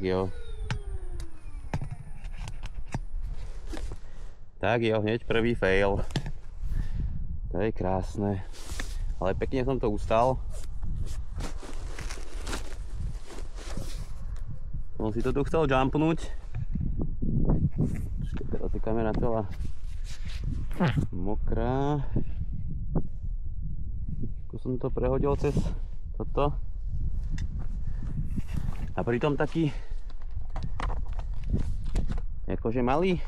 jo. Tak jo, hneď prvý fail. To je krásne. Ale pekne som to ustal. Som si to tu chcel jumpnúť. Teraz je kamera celá mokrá. Ako som to prehodil cez toto. A pritom taký akože malý.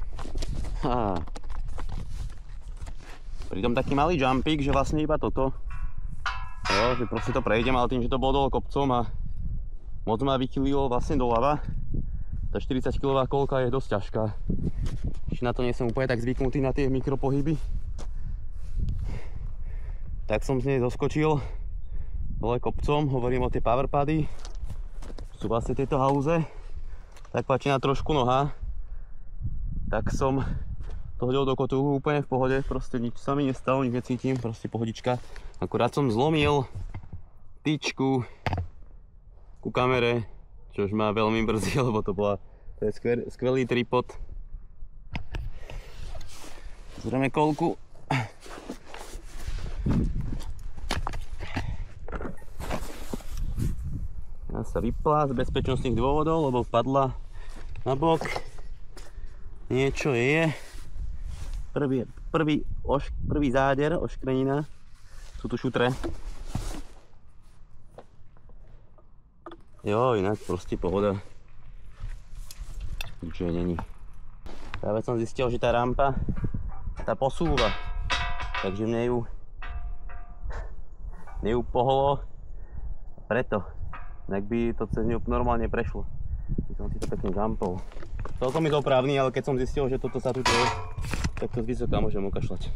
Pritom taký malý jumpík, že vlastne iba toto. Jo, že proste to prejdem, ale tým, že to bolo dole kopcom a moc ma vychýlilo vlastne doľava. Tá 40 kg kolka je dosť ťažká. Ešte na to nie som úplne tak zvyknutý na tie mikropohyby. Tak som z nej zoskočil dole kopcom, hovorím o tie powerpady. Sú vlastne tieto halúze. Tak páči na trošku noha. Tak som to hodil do kotúlu úplne v pohode, proste nič sa mi nestalo, nič necítim, proste pohodička. Akurát som zlomil tyčku ku kamere, čož ma veľmi mrzí, lebo to je skvelý tripod. Zrieme kolku. Ja sa vypla z bezpečnostných dôvodov, lebo padla na bok. Niečo je. Prvý záder, oškrenina. Sú tu šutre. Jo, inak proste pohoda. Ničo není. Práve som zistil, že tá rampa tá posúva. Takže mne ju poholo. Preto. Inak by to cez ňu normálne prešlo. By som si to pekne jumpol. Celkom mi to oprávny, ale keď som zistil, že toto sa tu deje, tak to z vysoká môžem okašľať.